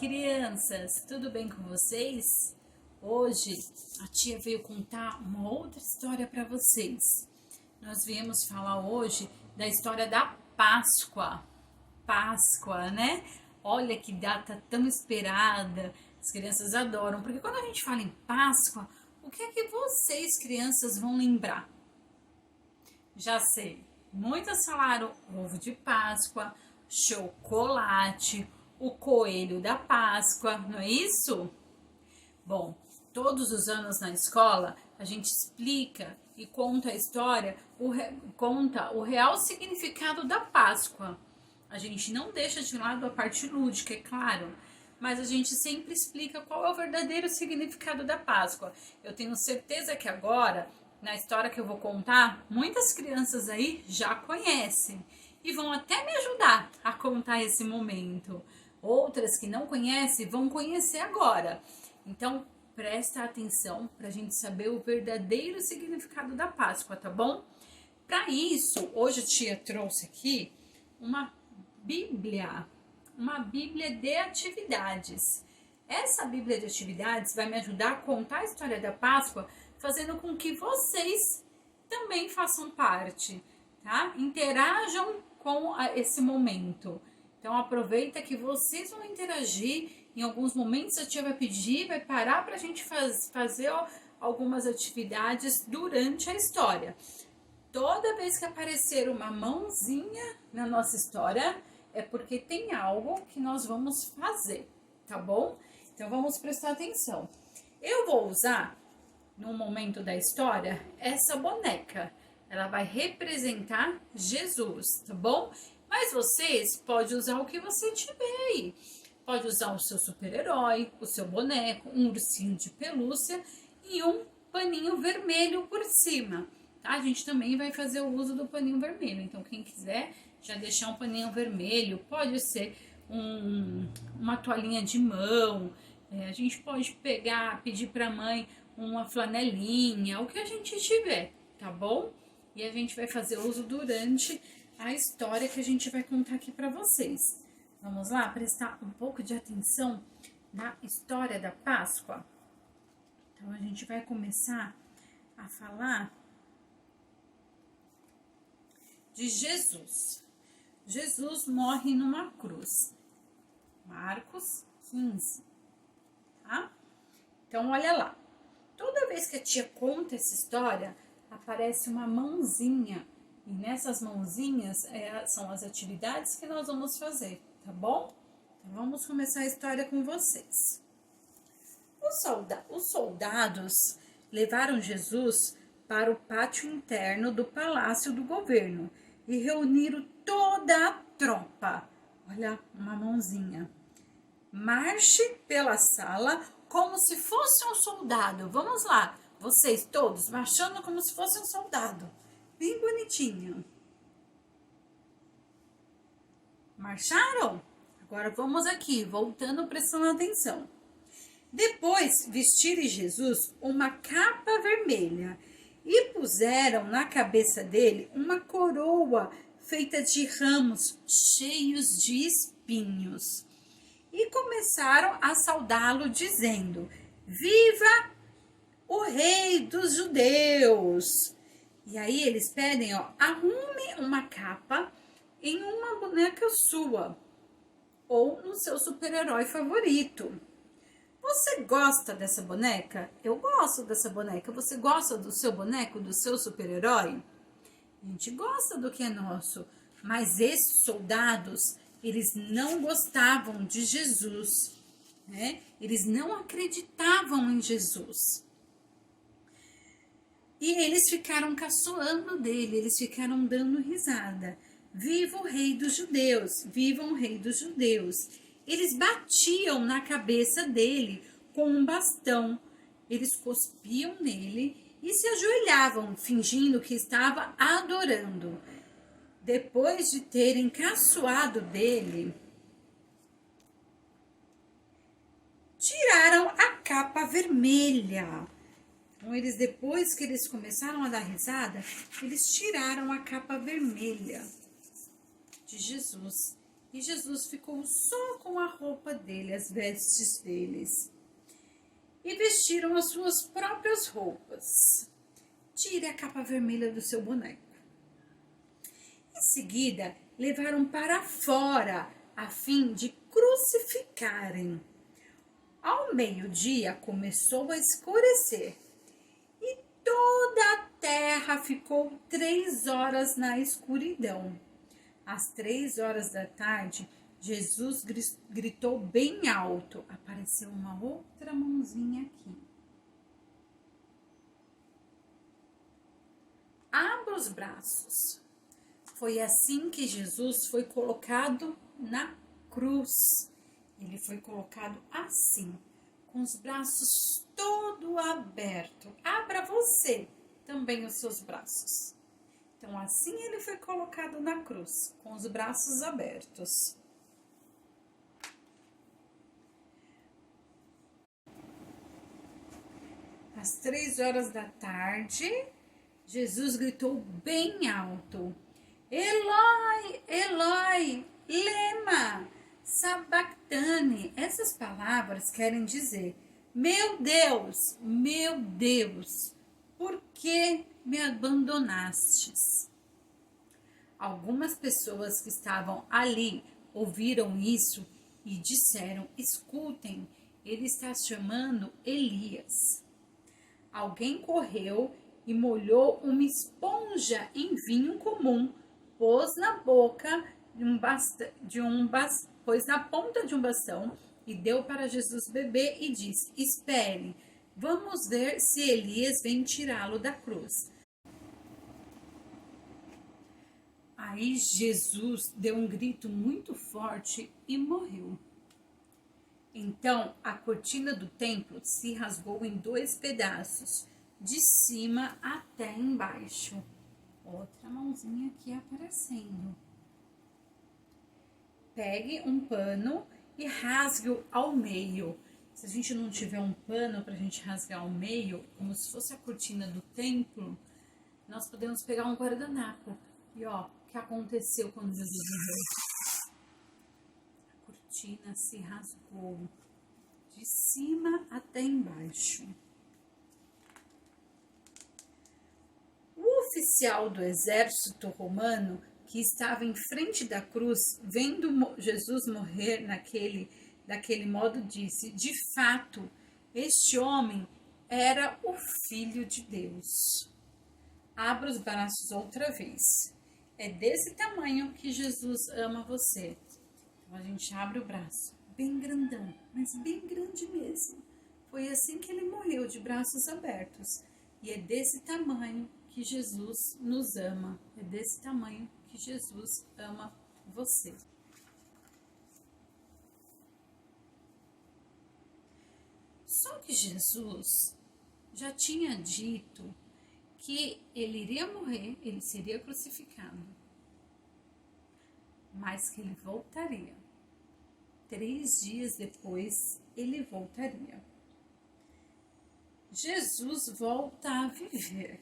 crianças, tudo bem com vocês? Hoje a tia veio contar uma outra história para vocês. Nós viemos falar hoje da história da Páscoa. Páscoa, né? Olha que data tão esperada. As crianças adoram, porque quando a gente fala em Páscoa, o que é que vocês, crianças, vão lembrar? Já sei, muitas falaram ovo de Páscoa, chocolate, o coelho da Páscoa, não é isso? Bom, todos os anos na escola a gente explica e conta a história, conta o real significado da Páscoa. A gente não deixa de lado a parte lúdica, é claro, mas a gente sempre explica qual é o verdadeiro significado da Páscoa. Eu tenho certeza que agora, na história que eu vou contar, muitas crianças aí já conhecem e vão até me ajudar a contar esse momento. Outras que não conhecem vão conhecer agora. Então, presta atenção para a gente saber o verdadeiro significado da Páscoa, tá bom? Para isso, hoje a tia trouxe aqui uma Bíblia de atividades. Essa Bíblia de atividades vai me ajudar a contar a história da Páscoa, fazendo com que vocês também façam parte, tá? Interajam com esse momento. Então, aproveita que vocês vão interagir. Em alguns momentos, a tia vai pedir, vai parar para a gente fazer algumas atividades durante a história. Toda vez que aparecer uma mãozinha na nossa história, é porque tem algo que nós vamos fazer, tá bom? Então, vamos prestar atenção. Eu vou usar, no momento da história, essa boneca. Ela vai representar Jesus, tá bom? Mas vocês podem usar o que você tiver aí. Pode usar o seu super-herói, o seu boneco, um ursinho de pelúcia e um paninho vermelho por cima. Tá? A gente também vai fazer o uso do paninho vermelho. Então, quem quiser já deixar um paninho vermelho, pode ser uma toalhinha de mão. A gente pode pedir para a mãe uma flanelinha, o que a gente tiver, tá bom? E a gente vai fazer uso durante a história que a gente vai contar aqui para vocês. Vamos lá prestar um pouco de atenção na história da Páscoa? Então, a gente vai começar a falar de Jesus. Jesus morre numa cruz. Marcos 15, tá? Então, olha lá. Toda vez que a tia conta essa história, aparece uma mãozinha. E nessas mãozinhas são as atividades que nós vamos fazer, tá bom? Então, vamos começar a história com vocês. Os soldados levaram Jesus para o pátio interno do palácio do governo e reuniram toda a tropa. Olha, uma mãozinha. Marche pela sala como se fosse um soldado. Vamos lá, vocês todos marchando como se fosse um soldado. Bem bonitinho. Marcharam? Agora vamos aqui, voltando, prestando atenção. Depois vestiram Jesus uma capa vermelha e puseram na cabeça dele uma coroa feita de ramos cheios de espinhos. E começaram a saudá-lo dizendo: Viva o Rei dos Judeus! E aí eles pedem, arrume uma capa em uma boneca sua ou no seu super-herói favorito. Você gosta dessa boneca? Eu gosto dessa boneca. Você gosta do seu boneco, do seu super-herói? A gente gosta do que é nosso, mas esses soldados, eles não gostavam de Jesus, né? Eles não acreditavam em Jesus. E eles ficaram caçoando dele, eles ficaram dando risada. Viva o Rei dos Judeus, viva o Rei dos Judeus. Eles batiam na cabeça dele com um bastão. Eles cuspiam nele e se ajoelhavam, fingindo que estava adorando. Depois de terem caçoado dele, tiraram a capa vermelha. Então, depois que eles começaram a dar risada, eles tiraram a capa vermelha de Jesus E Jesus ficou só com a roupa dele, as vestes deles. E vestiram as suas próprias roupas. Tire a capa vermelha do seu boneco. Em seguida, levaram para fora, a fim de crucificarem. Ao meio-dia começou a escurecer, e toda a terra ficou 3 horas na escuridão. Às 3 horas da tarde, Jesus gritou bem alto. Apareceu uma outra mãozinha aqui. Abra os braços. Foi assim que Jesus foi colocado na cruz. Ele foi colocado assim, com os braços todo aberto. Abra você também os seus braços. Então, assim ele foi colocado na cruz, com os braços abertos. Às 3 horas da tarde, Jesus gritou bem alto: Eloi, Eloi, lema sabactane. Essas palavras querem dizer: meu Deus, por que me abandonastes? Algumas pessoas que estavam ali ouviram isso e disseram: escutem, ele está chamando Elias. Alguém correu e molhou uma esponja em vinho comum, pôs na ponta de um bastão e deu para Jesus beber e disse: espere, vamos ver se Elias vem tirá-lo da cruz. Aí Jesus deu um grito muito forte e morreu. Então a cortina do templo se rasgou em 2 pedaços, de cima até embaixo. Outra mãozinha aqui aparecendo. Pegue um pano e rasgue-o ao meio. Se a gente não tiver um pano para a gente rasgar ao meio, como se fosse a cortina do templo, nós podemos pegar um guardanapo. E ó, o que aconteceu quando Jesus morreu? A cortina se rasgou de cima até embaixo. O oficial do exército romano que estava em frente da cruz, vendo Jesus morrer daquele modo, disse: de fato, este homem era o Filho de Deus. Abra os braços outra vez. É desse tamanho que Jesus ama você. Então a gente abre o braço, bem grandão, mas bem grande mesmo. Foi assim que ele morreu, de braços abertos. E é desse tamanho que Jesus nos ama. É desse tamanho que Jesus ama você. Só que Jesus já tinha dito que ele iria morrer, ele seria crucificado, mas que ele voltaria. 3 dias depois, ele voltaria. Jesus volta a viver.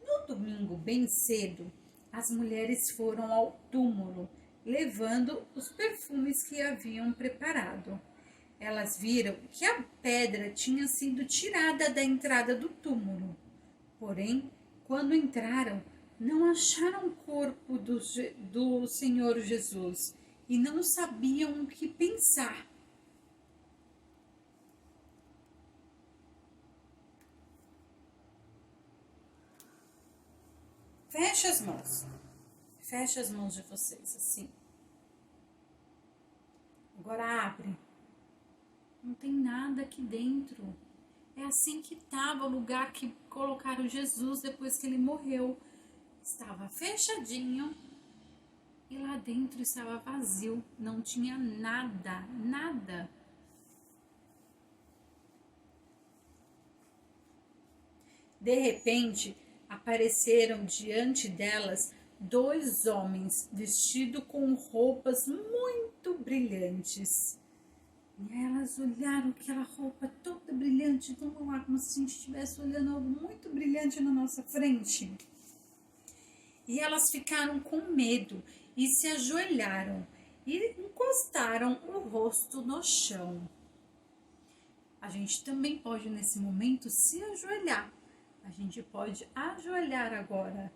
No domingo, bem cedo, as mulheres foram ao túmulo, levando os perfumes que haviam preparado. Elas viram que a pedra tinha sido tirada da entrada do túmulo. Porém, quando entraram, não acharam o corpo do Senhor Jesus e não sabiam o que pensar. Feche as mãos. Feche as mãos de vocês, assim. Agora abre. Não tem nada aqui dentro. É assim que estava o lugar que colocaram Jesus depois que ele morreu. Estava fechadinho e lá dentro estava vazio. Não tinha nada, nada. De repente, apareceram diante delas 2 homens vestidos com roupas muito brilhantes. E elas olharam aquela roupa toda brilhante, vamos lá, como se a gente estivesse olhando algo muito brilhante na nossa frente. E elas ficaram com medo e se ajoelharam. e encostaram o rosto no chão. A gente também pode, nesse momento, se ajoelhar. A gente pode ajoelhar agora.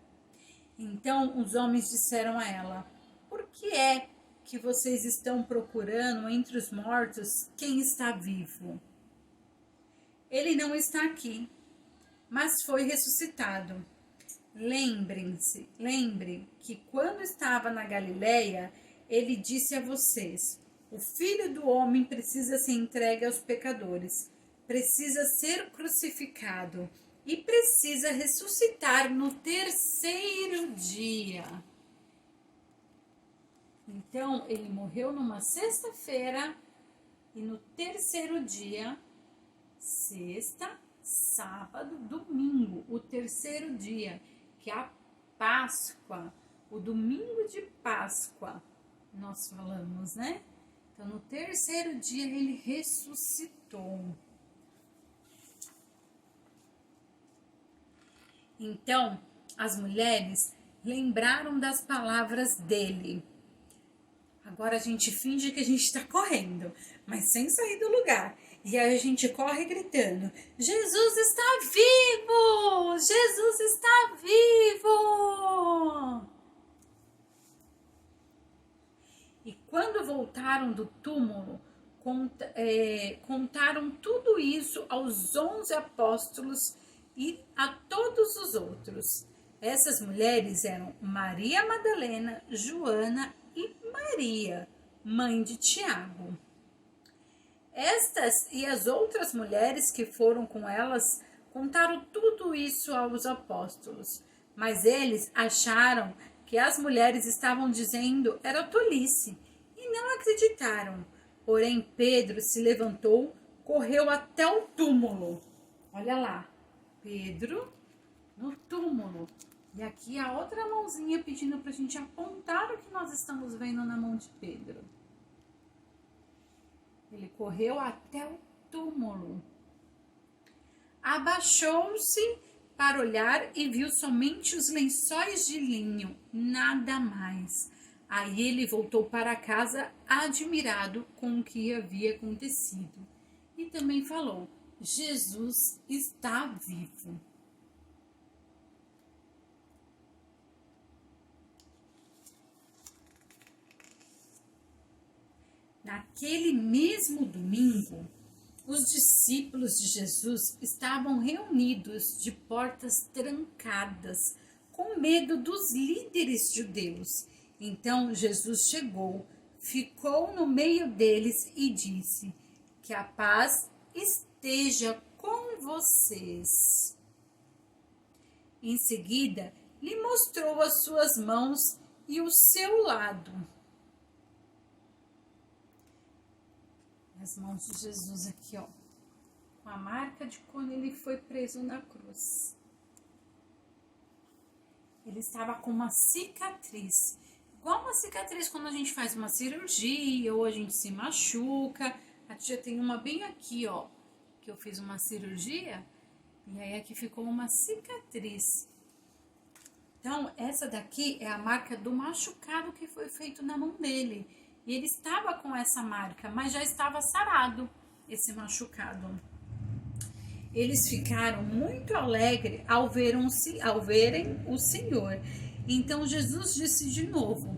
Então, os homens disseram a ela: por que é que vocês estão procurando entre os mortos quem está vivo? Ele não está aqui, mas foi ressuscitado. Lembre que quando estava na Galileia, ele disse a vocês: o Filho do Homem precisa ser entregue aos pecadores, precisa ser crucificado e precisa ressuscitar no terceiro dia. Então, ele morreu numa sexta-feira e no terceiro dia, sexta, sábado, domingo, o terceiro dia, que é a Páscoa, o domingo de Páscoa, nós falamos, né? Então, no terceiro dia, ele ressuscitou. Então, as mulheres lembraram das palavras dele. Agora a gente finge que a gente está correndo, mas sem sair do lugar. E aí a gente corre gritando: Jesus está vivo! Jesus está vivo! E quando voltaram do túmulo, contaram tudo isso aos 11 apóstolos e a todos os outros. Essas mulheres eram Maria Madalena, Joana e Maria, mãe de Tiago. Estas e as outras mulheres que foram com elas contaram tudo isso aos apóstolos, mas eles acharam que as mulheres estavam dizendo era tolice e não acreditaram. Porém, Pedro se levantou, correu até o túmulo. Olha lá, Pedro no túmulo. E aqui a outra mãozinha pedindo para a gente apontar o que nós estamos vendo na mão de Pedro. Ele correu até o túmulo. Abaixou-se para olhar e viu somente os lençóis de linho, nada mais. Aí ele voltou para casa admirado com o que havia acontecido. E também falou: Jesus está vivo. Naquele mesmo domingo, os discípulos de Jesus estavam reunidos de portas trancadas, com medo dos líderes judeus. Então Jesus chegou, ficou no meio deles e disse: que a paz esteja com vocês. Em seguida, lhe mostrou as suas mãos e o seu lado. As mãos de Jesus aqui, ó, com a marca de quando ele foi preso na cruz. Ele estava com uma cicatriz, igual uma cicatriz quando a gente faz uma cirurgia ou a gente se machuca. A tia tem uma bem aqui, ó, que eu fiz uma cirurgia e aí aqui ficou uma cicatriz. Então, essa daqui é a marca do machucado que foi feito na mão dele. E ele estava com essa marca, mas já estava sarado esse machucado. Eles ficaram muito alegres ao verem o Senhor. Então Jesus disse de novo: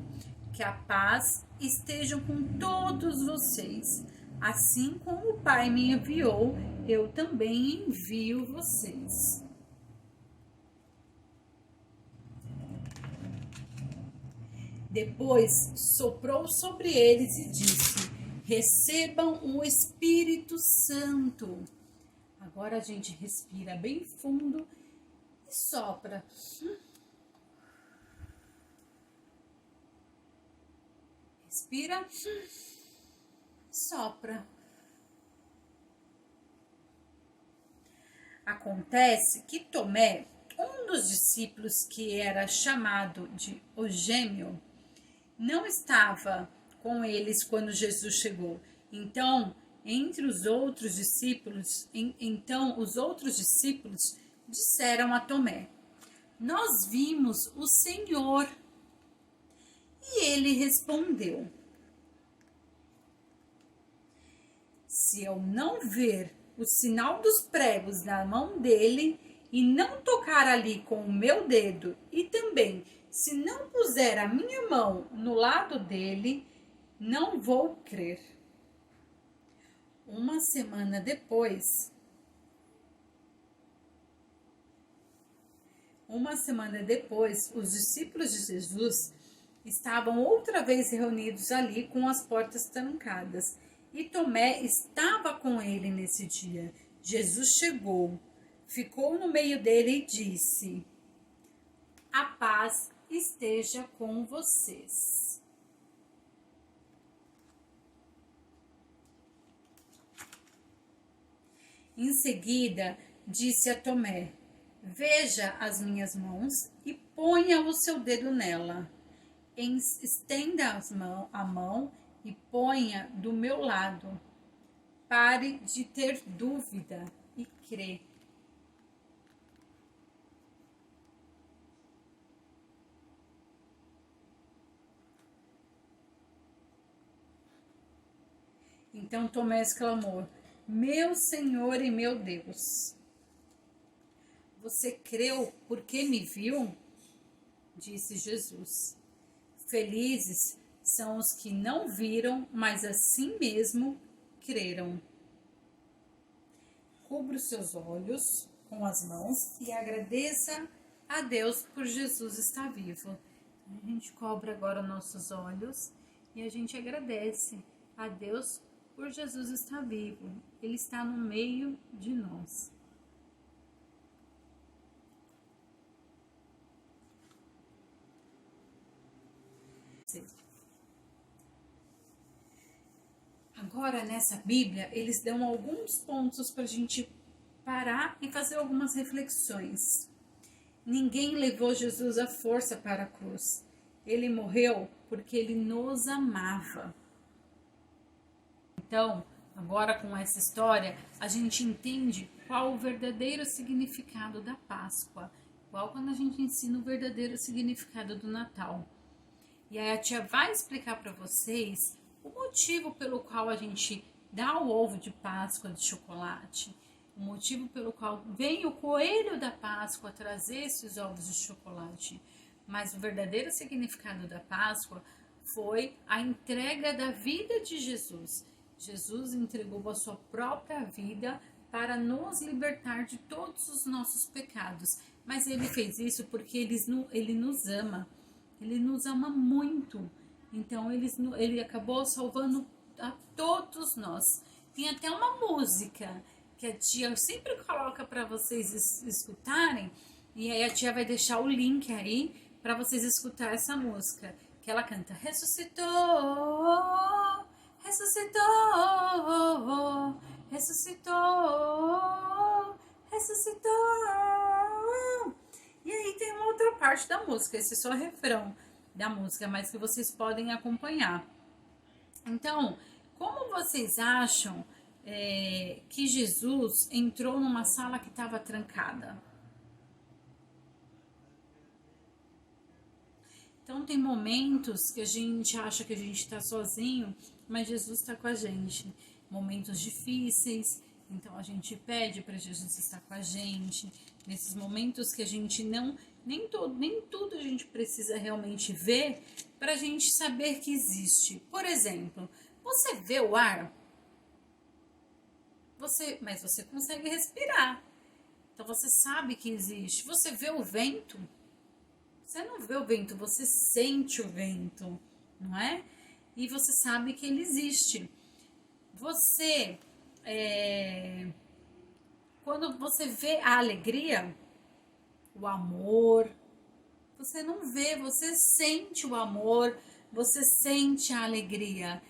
que a paz esteja com todos vocês. Assim como o Pai me enviou, eu também envio vocês. Depois soprou sobre eles e disse: recebam o Espírito Santo. Agora a gente respira bem fundo e sopra. Respira, sopra. Acontece que Tomé, um dos discípulos que era chamado de o Gêmeo, não estava com eles quando Jesus chegou. Então, os outros discípulos disseram a Tomé: nós vimos o Senhor. E ele respondeu: se eu não ver o sinal dos pregos na mão dele e não tocar ali com o meu dedo, e também se não puser a minha mão no lado dele, não vou crer. Uma semana depois, os discípulos de Jesus estavam outra vez reunidos ali com as portas trancadas. E Tomé estava com ele nesse dia. Jesus chegou, ficou no meio dele e disse: "A paz esteja com vocês." Em seguida, disse a Tomé: "Veja as minhas mãos e ponha o seu dedo nela. Estenda a mão e ponha do meu lado. Pare de ter dúvida e crê." Então Tomé exclamou: "Meu Senhor e meu Deus." "Você creu porque me viu?" disse Jesus. "Felizes são os que não viram, mas assim mesmo creram." Cubra os seus olhos com as mãos e agradeça a Deus por Jesus estar vivo. A gente cobre agora nossos olhos e a gente agradece a Deus por Jesus estar vivo. Ele está no meio de nós. Agora, nessa Bíblia, eles dão alguns pontos para a gente parar e fazer algumas reflexões. Ninguém levou Jesus à força para a cruz. Ele morreu porque ele nos amava. Então, agora com essa história, a gente entende qual o verdadeiro significado da Páscoa. Igual quando a gente ensina o verdadeiro significado do Natal. E aí a tia vai explicar para vocês o motivo pelo qual a gente dá o ovo de Páscoa de chocolate, o motivo pelo qual vem o coelho da Páscoa trazer esses ovos de chocolate. Mas o verdadeiro significado da Páscoa foi a entrega da vida de Jesus. Jesus entregou a sua própria vida para nos libertar de todos os nossos pecados. Mas ele fez isso porque ele nos ama. Ele nos ama muito. Então ele acabou salvando a todos nós. Tem até uma música que a tia sempre coloca para vocês escutarem. E aí a tia vai deixar o link aí para vocês escutar essa música. Que ela canta: "Ressuscitou, ressuscitou, ressuscitou, ressuscitou." E aí tem uma outra parte da música, esse é só o refrão da música, mas que vocês podem acompanhar. Então, como vocês acham que Jesus entrou numa sala que estava trancada? Então, tem momentos que a gente acha que a gente está sozinho, mas Jesus está com a gente. Momentos difíceis, então a gente pede para Jesus estar com a gente. Nesses momentos que a gente nem tudo a gente precisa realmente ver para a gente saber que existe. Por exemplo, você vê o ar? Mas você consegue respirar. Então você sabe que existe. Você vê o vento? Você não vê o vento, você sente o vento, não é? E você sabe que ele existe. Quando você vê a alegria, o amor, você não vê, você sente o amor, você sente a alegria.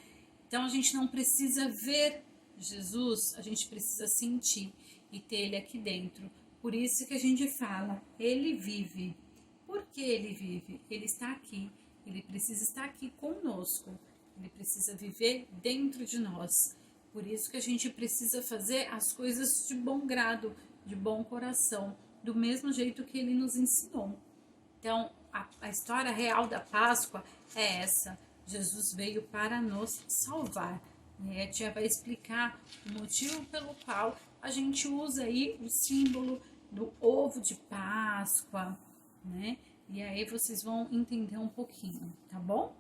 Então a gente não precisa ver Jesus, a gente precisa sentir e ter ele aqui dentro. Por isso que a gente fala, ele vive. Por que ele vive? Ele está aqui, ele precisa estar aqui conosco, ele precisa viver dentro de nós. Por isso que a gente precisa fazer as coisas de bom grado, de bom coração, do mesmo jeito que ele nos ensinou. Então, a história real da Páscoa é essa. Jesus veio para nos salvar. A tia vai explicar o motivo pelo qual a gente usa aí o símbolo do ovo de Páscoa, né? E aí vocês vão entender um pouquinho, tá bom?